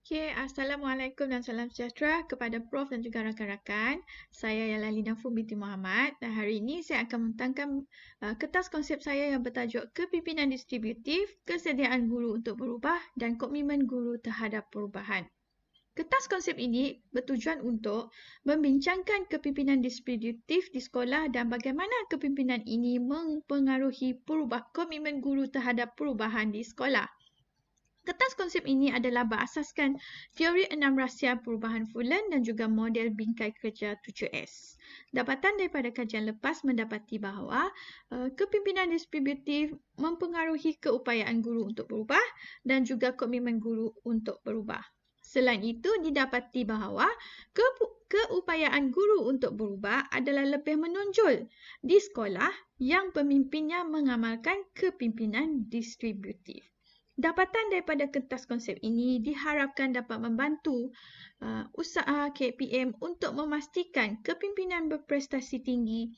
Okay, Assalamualaikum dan salam sejahtera kepada Prof dan juga rakan-rakan. Saya ialah Lina Fum binti Muhammad dan hari ini saya akan membentangkan kertas konsep saya yang bertajuk Kepimpinan Distributif, Kesediaan Guru untuk Berubah dan Komitmen Guru Terhadap Perubahan. Kertas konsep ini bertujuan untuk membincangkan kepimpinan distributif di sekolah dan bagaimana kepimpinan ini mempengaruhi komitmen guru terhadap perubahan di sekolah. Kertas konsep ini adalah berasaskan teori 6 rahsia perubahan Fullen dan juga model bingkai kerja 7S. Dapatan daripada kajian lepas mendapati bahawa kepimpinan distributif mempengaruhi keupayaan guru untuk berubah dan juga komitmen guru untuk berubah. Selain itu, didapati bahawa keupayaan guru untuk berubah adalah lebih menonjol di sekolah yang pemimpinnya mengamalkan kepimpinan distributif. Dapatan daripada kertas konsep ini diharapkan dapat membantu usaha KPM untuk memastikan kepimpinan berprestasi tinggi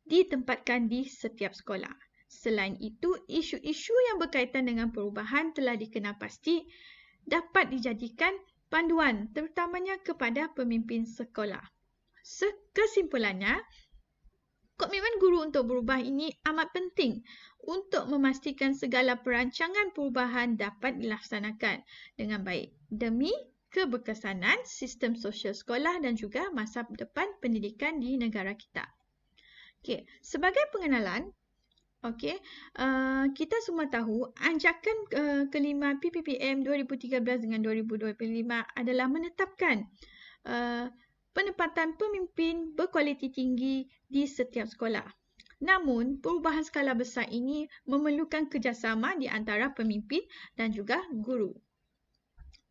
ditempatkan di setiap sekolah. Selain itu, isu-isu yang berkaitan dengan perubahan telah dikenal pasti dapat dijadikan panduan terutamanya kepada pemimpin sekolah. Kesimpulannya, komitmen guru untuk berubah ini amat penting untuk memastikan segala perancangan perubahan dapat dilaksanakan dengan baik demi keberkesanan sistem sosial sekolah dan juga masa depan pendidikan di negara kita. Okey, sebagai pengenalan, kita semua tahu anjakan kelima PPPM 2013 dengan 2025 adalah menetapkan penempatan pemimpin berkualiti tinggi di setiap sekolah. Namun, perubahan skala besar ini memerlukan kerjasama di antara pemimpin dan juga guru.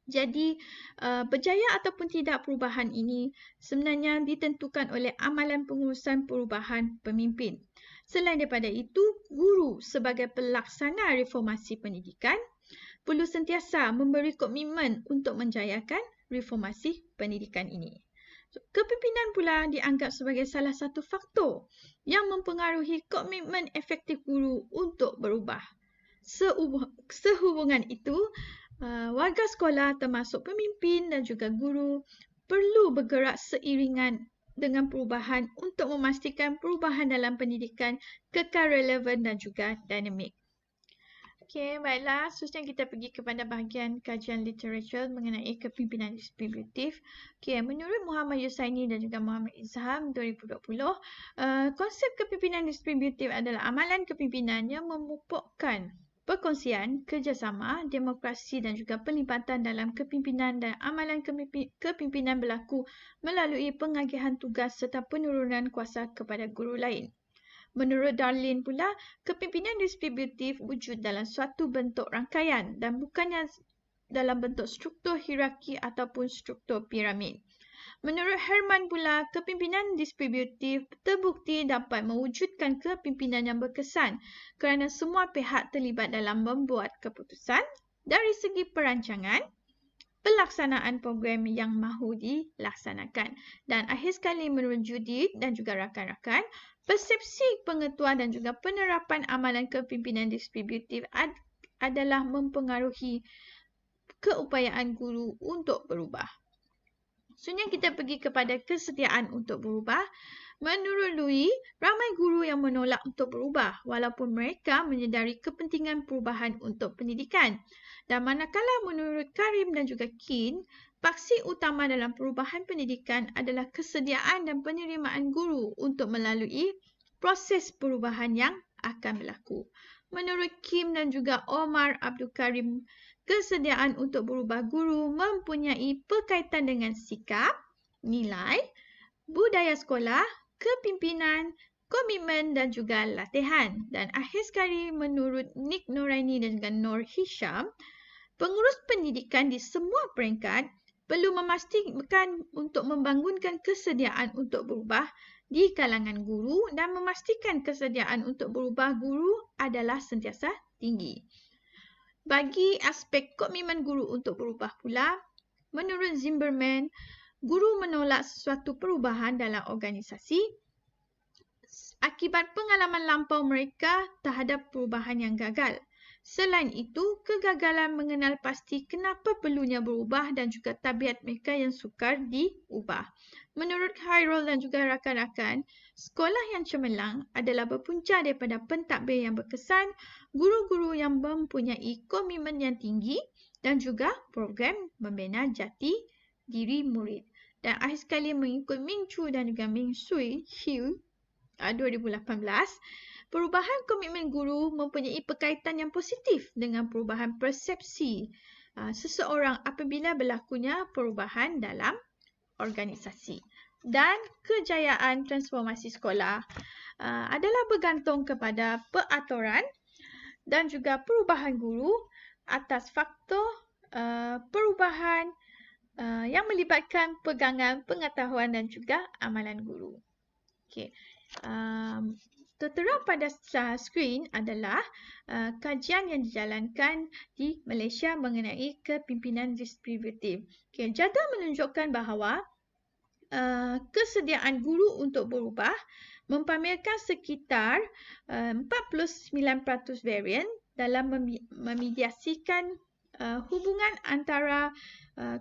Jadi, berjaya ataupun tidak perubahan ini sebenarnya ditentukan oleh amalan pengurusan perubahan pemimpin. Selain daripada itu, guru sebagai pelaksana reformasi pendidikan perlu sentiasa memberi komitmen untuk menjayakan reformasi pendidikan ini. Kepimpinan pula dianggap sebagai salah satu faktor yang mempengaruhi komitmen efektif guru untuk berubah. Sehubungan itu, warga sekolah termasuk pemimpin dan juga guru perlu bergerak seiringan dengan perubahan untuk memastikan perubahan dalam pendidikan kekal relevan dan juga dinamik. Okey, baiklah. Seterusnya kita pergi kepada bahagian kajian literatur mengenai kepimpinan distributif. Okey, menurut Muhammad Yusaini dan juga Muhammad Izham 2020, konsep kepimpinan distributif adalah amalan kepimpinan yang memupukkan perkongsian, kerjasama, demokrasi dan juga pelibatan dalam kepimpinan dan amalan kepimpinan berlaku melalui pengagihan tugas serta penurunan kuasa kepada guru lain. Menurut Darlin pula, kepimpinan distributif wujud dalam suatu bentuk rangkaian dan bukannya dalam bentuk struktur hierarki ataupun struktur piramid. Menurut Herman pula, kepimpinan distributif terbukti dapat mewujudkan kepimpinan yang berkesan kerana semua pihak terlibat dalam membuat keputusan dari segi perancangan, pelaksanaan program yang mahu dilaksanakan. Dan akhir sekali menurut Judith dan juga rakan-rakan, persepsi pengetahuan dan juga penerapan amalan kepimpinan distributif adalah mempengaruhi keupayaan guru untuk berubah. Sebenarnya kita pergi kepada kesediaan untuk berubah. Menurut Louis, ramai guru yang menolak untuk berubah walaupun mereka menyedari kepentingan perubahan untuk pendidikan. Dan manakala menurut Karim dan juga Kin, paksi utama dalam perubahan pendidikan adalah kesediaan dan penerimaan guru untuk melalui proses perubahan yang akan berlaku. Menurut Kim dan juga Omar Abdul Karim, kesediaan untuk berubah guru mempunyai berkaitan dengan sikap, nilai, budaya sekolah, kepimpinan, komitmen dan juga latihan. Dan akhir sekali menurut Nick Noraini dan juga Nur Hisham, pengurus pendidikan di semua peringkat perlu memastikan untuk membangunkan kesediaan untuk berubah di kalangan guru dan memastikan kesediaan untuk berubah guru adalah sentiasa tinggi. Bagi aspek komitmen guru untuk berubah pula, menurut Zimmerman, guru menolak sesuatu perubahan dalam organisasi akibat pengalaman lampau mereka terhadap perubahan yang gagal. Selain itu, kegagalan mengenal pasti kenapa perlunya berubah dan juga tabiat mereka yang sukar diubah. Menurut Khairul dan juga rakan-rakan, sekolah yang cemerlang adalah berpunca daripada pentadbir yang berkesan, guru-guru yang mempunyai komitmen yang tinggi dan juga program membina jati diri murid. Dan akhir sekali mengikut Ming Chu dan juga Ming Sui Hiu 2018, perubahan komitmen guru mempunyai berkaitan yang positif dengan perubahan persepsi seseorang apabila berlakunya perubahan dalam organisasi. Dan kejayaan transformasi sekolah adalah bergantung kepada peraturan dan juga perubahan guru atas faktor perubahan yang melibatkan pegangan pengetahuan dan juga amalan guru. Okey. Tertera pada skrin adalah kajian yang dijalankan di Malaysia mengenai kepimpinan distributif. Okay, jadual menunjukkan bahawa kesediaan guru untuk berubah mempamerkan sekitar 49% varian dalam memediasikan hubungan antara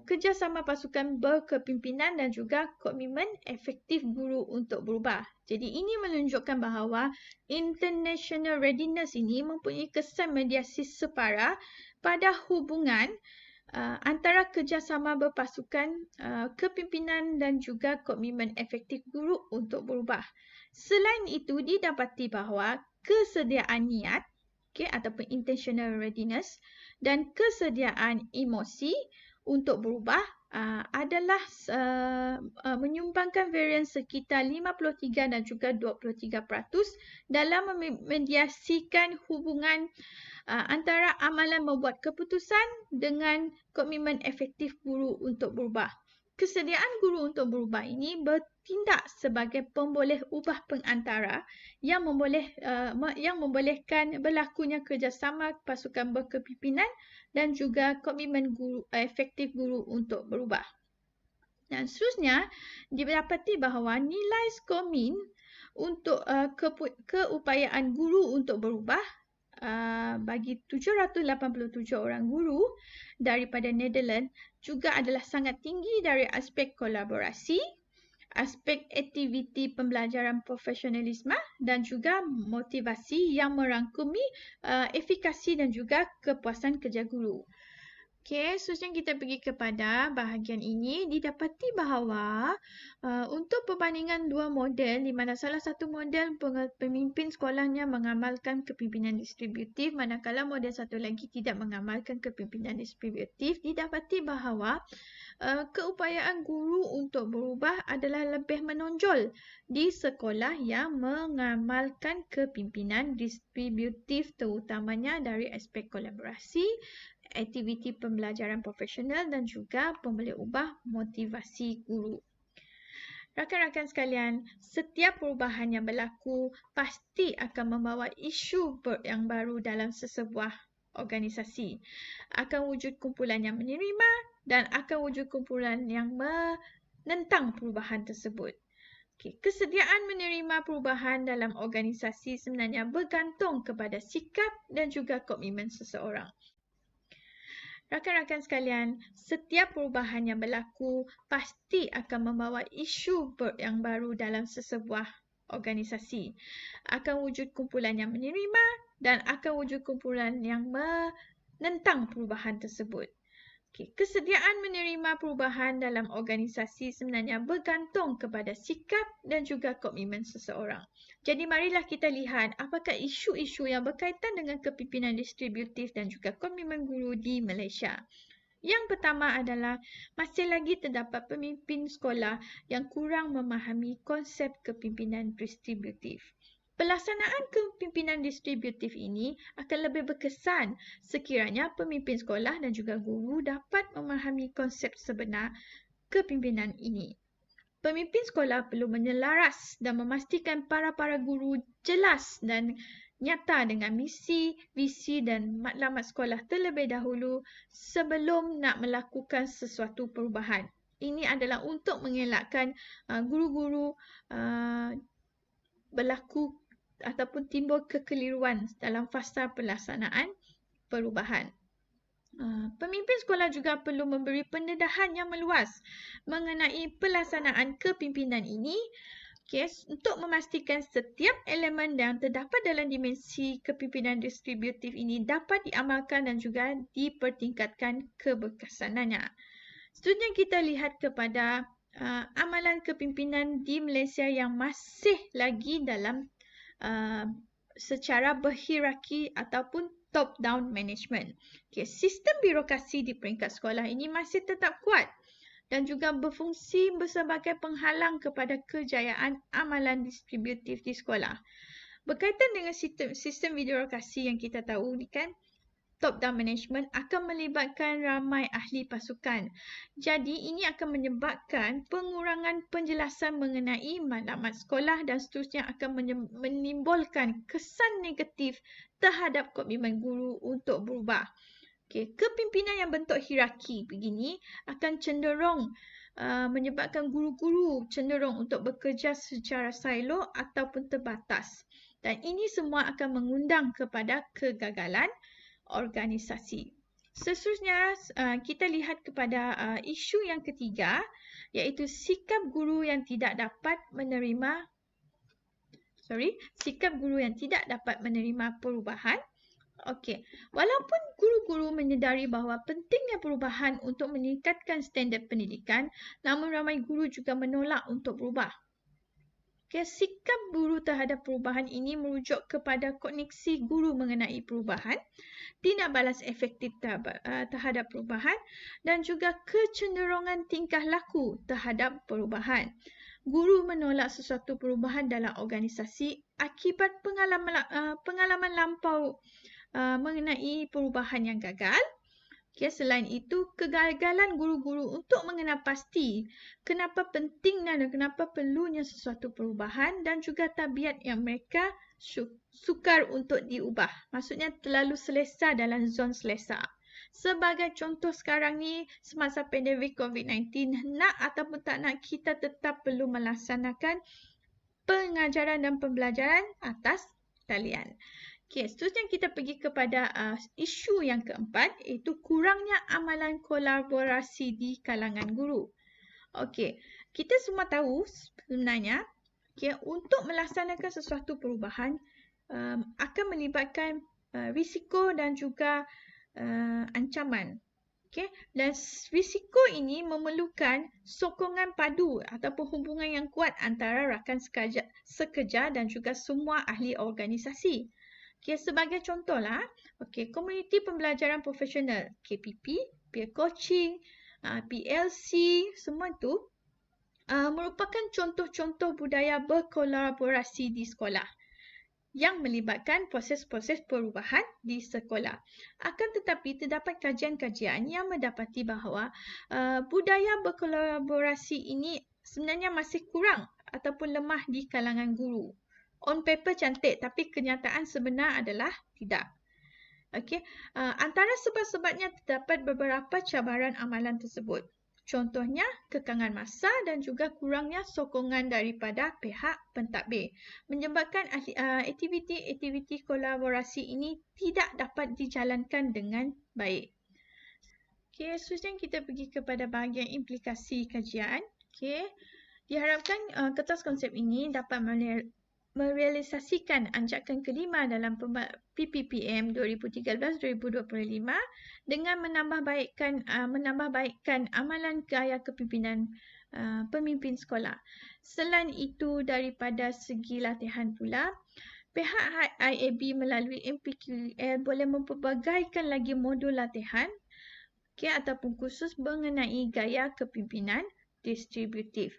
kerjasama pasukan berkepimpinan dan juga komitmen efektif guru untuk berubah. Jadi ini menunjukkan bahawa international readiness ini mempunyai kesan mediasi separa pada hubungan antara kerjasama berpasukan kepimpinan dan juga komitmen efektif guru untuk berubah. Selain itu, didapati bahawa kesediaan niat ataupun intentional readiness dan kesediaan emosi untuk berubah adalah menyumbangkan varian sekitar 53 dan juga 23% dalam memediasikan hubungan antara amalan membuat keputusan dengan komitmen efektif guru untuk berubah. Kesediaan guru untuk berubah ini bertindak sebagai pemboleh ubah pengantara yang membolehkan berlakunya kerjasama pasukan berkepimpinan dan juga komitmen guru efektif guru untuk berubah. Dan seterusnya, didapati bahawa nilai skor min untuk keupayaan guru untuk berubah bagi 787 orang guru daripada Netherlands juga adalah sangat tinggi dari aspek kolaborasi, aspek aktiviti pembelajaran profesionalisme dan juga motivasi yang merangkumi efikasi dan juga kepuasan kerja guru. Okey, seterusnya kita pergi kepada bahagian ini. Didapati bahawa untuk perbandingan dua model di mana salah satu model pemimpin sekolahnya mengamalkan kepimpinan distributif manakala model satu lagi tidak mengamalkan kepimpinan distributif, didapati bahawa keupayaan guru untuk berubah adalah lebih menonjol di sekolah yang mengamalkan kepimpinan distributif terutamanya dari aspek kolaborasi, aktiviti pembelajaran profesional dan juga pemboleh ubah motivasi guru. Rakan-rakan sekalian, setiap perubahan yang berlaku pasti akan membawa isu yang baru dalam sesebuah organisasi. Akan wujud kumpulan yang menerima dan akan wujud kumpulan yang menentang perubahan tersebut. Okay. Kesediaan menerima perubahan dalam organisasi sebenarnya bergantung kepada sikap dan juga komitmen seseorang. Rakan-rakan sekalian, setiap perubahan yang berlaku pasti akan membawa isu yang baru dalam sesebuah organisasi. Akan wujud kumpulan yang menerima dan akan wujud kumpulan yang menentang perubahan tersebut. Okay. Kesediaan menerima perubahan dalam organisasi sebenarnya bergantung kepada sikap dan juga komitmen seseorang. Jadi marilah kita lihat apakah isu-isu yang berkaitan dengan kepimpinan distributif dan juga komitmen guru di Malaysia. Yang pertama adalah masih lagi terdapat pemimpin sekolah yang kurang memahami konsep kepimpinan distributif. Pelaksanaan kepimpinan distributif ini akan lebih berkesan sekiranya pemimpin sekolah dan juga guru dapat memahami konsep sebenar kepimpinan ini. Pemimpin sekolah perlu menyelaras dan memastikan para guru jelas dan nyata dengan misi, visi dan matlamat sekolah terlebih dahulu sebelum nak melakukan sesuatu perubahan. Ini adalah untuk mengelakkan guru-guru berlaku ataupun timbul kekeliruan dalam fasa pelaksanaan perubahan. Pemimpin sekolah juga perlu memberi pendedahan yang meluas mengenai pelaksanaan kepimpinan ini, untuk memastikan setiap elemen yang terdapat dalam dimensi kepimpinan distributif ini dapat diamalkan dan juga dipertingkatkan keberkesanannya. Seterusnya kita lihat kepada amalan kepimpinan di Malaysia yang masih lagi dalam secara berhierarki ataupun top-down management. Sistem birokrasi di peringkat sekolah ini masih tetap kuat dan juga berfungsi sebagai penghalang kepada kejayaan amalan distributif di sekolah. Berkaitan dengan sistem birokrasi yang kita tahu ni kan, top-down management akan melibatkan ramai ahli pasukan. Jadi ini akan menyebabkan pengurangan penjelasan mengenai maklumat sekolah dan seterusnya akan menimbulkan kesan negatif terhadap komitmen guru untuk berubah. Kepimpinan yang bentuk hierarki begini akan cenderung menyebabkan guru-guru cenderung untuk bekerja secara silo ataupun terbatas. Dan ini semua akan mengundang kepada kegagalan organisasi. Seterusnya, kita lihat kepada isu yang ketiga, iaitu sikap guru yang tidak dapat menerima perubahan. Walaupun guru-guru menyedari bahawa pentingnya perubahan untuk meningkatkan standard pendidikan, namun ramai guru juga menolak untuk berubah. Sikap guru terhadap perubahan ini merujuk kepada kognisi guru mengenai perubahan, tindak balas efektif terhadap perubahan dan juga kecenderungan tingkah laku terhadap perubahan. Guru menolak sesuatu perubahan dalam organisasi akibat pengalaman lampau mengenai perubahan yang gagal. Selain itu, kegagalan guru-guru untuk mengenal pasti kenapa pentingnya dan kenapa perlunya sesuatu perubahan dan juga tabiat yang mereka sukar untuk diubah. Maksudnya terlalu selesa dalam zon selesa. Sebagai contoh sekarang ni, semasa pandemik COVID-19, nak ataupun tak nak, kita tetap perlu melaksanakan pengajaran dan pembelajaran atas talian. Seterusnya kita pergi kepada isu yang keempat, iaitu kurangnya amalan kolaborasi di kalangan guru. Kita semua tahu sebenarnya untuk melaksanakan sesuatu perubahan akan melibatkan risiko dan juga ancaman. Dan risiko ini memerlukan sokongan padu ataupun hubungan yang kuat antara rakan sekerja dan juga semua ahli organisasi. Sebagai contohlah, komuniti pembelajaran profesional, KPP, peer coaching, PLC, semua itu merupakan contoh-contoh budaya berkolaborasi di sekolah yang melibatkan proses-proses perubahan di sekolah. Akan tetapi terdapat kajian-kajian yang mendapati bahawa budaya berkolaborasi ini sebenarnya masih kurang ataupun lemah di kalangan guru. On paper cantik, tapi kenyataan sebenar adalah tidak. Antara sebab-sebabnya terdapat beberapa cabaran amalan tersebut. Contohnya, kekangan masa dan juga kurangnya sokongan daripada pihak pentadbir menyebabkan aktiviti-aktiviti kolaborasi ini tidak dapat dijalankan dengan baik. Seterusnya kita pergi kepada bahagian implikasi kajian. Diharapkan kertas konsep ini dapat merealisasikan anjakan kelima dalam PPPM 2013-2025 dengan menambahbaikkan amalan gaya kepimpinan pemimpin sekolah. Selain itu, daripada segi latihan pula, pihak IAB melalui MPQL boleh mempelbagaikan lagi modul latihan ataupun kursus mengenai gaya kepimpinan distributif.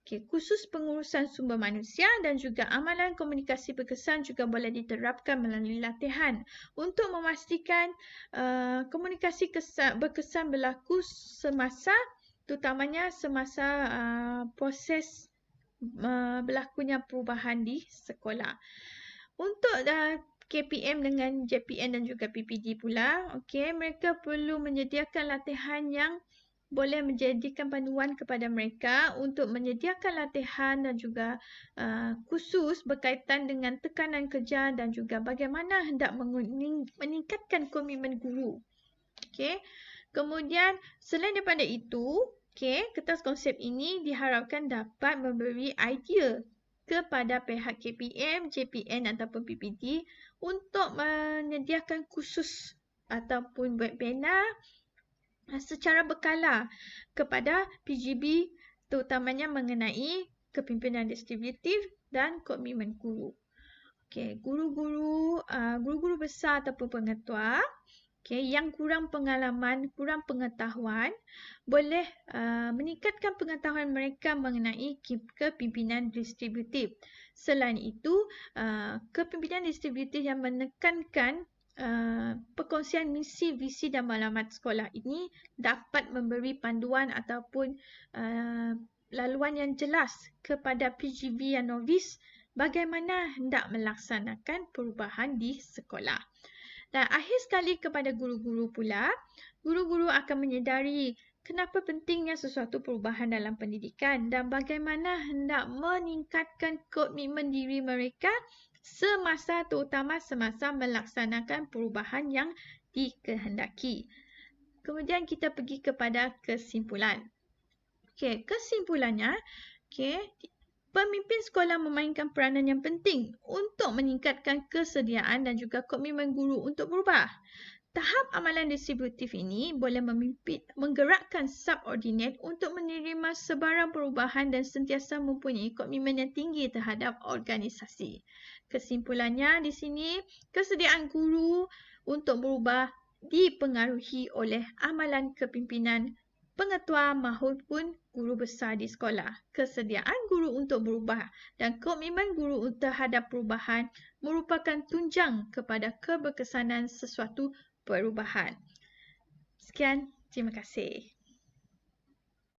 Khusus pengurusan sumber manusia dan juga amalan komunikasi berkesan juga boleh diterapkan melalui latihan untuk memastikan komunikasi berkesan berlaku terutamanya semasa proses berlakunya perubahan di sekolah. Untuk KPM dengan JPN dan juga PPD pula, mereka perlu menyediakan latihan yang boleh menjadikan panduan kepada mereka untuk menyediakan latihan dan juga khusus berkaitan dengan tekanan kerja dan juga bagaimana hendak meningkatkan komitmen guru. Okey. Kemudian selain daripada itu, kertas konsep ini diharapkan dapat memberi idea kepada pihak KPM, JPN ataupun PPT untuk menyediakan kursus ataupun webinar secara berkala kepada PGB, terutamanya mengenai kepimpinan distributif dan komitmen guru. Guru-guru besar ataupun pengetua yang kurang pengalaman, kurang pengetahuan boleh meningkatkan pengetahuan mereka mengenai kepimpinan distributif. Selain itu, kepimpinan distributif yang menekankan perkongsian misi, visi dan maklumat sekolah ini dapat memberi panduan ataupun laluan yang jelas kepada PGB yang novis bagaimana hendak melaksanakan perubahan di sekolah. Dan akhir sekali kepada guru-guru pula, guru-guru akan menyedari kenapa pentingnya sesuatu perubahan dalam pendidikan dan bagaimana hendak meningkatkan komitmen diri mereka terutama semasa melaksanakan perubahan yang dikehendaki. Kemudian kita pergi kepada kesimpulan. Kesimpulannya, pemimpin sekolah memainkan peranan yang penting untuk meningkatkan kesediaan dan juga komitmen guru untuk berubah. Tahap amalan distributif ini boleh menggerakkan subordinat untuk menerima sebarang perubahan dan sentiasa mempunyai komitmen yang tinggi terhadap organisasi. Kesimpulannya di sini, kesediaan guru untuk berubah dipengaruhi oleh amalan kepimpinan pengetua maupun guru besar di sekolah. Kesediaan guru untuk berubah dan komitmen guru terhadap perubahan merupakan tunjang kepada keberkesanan sesuatu perubahan. Sekian, terima kasih.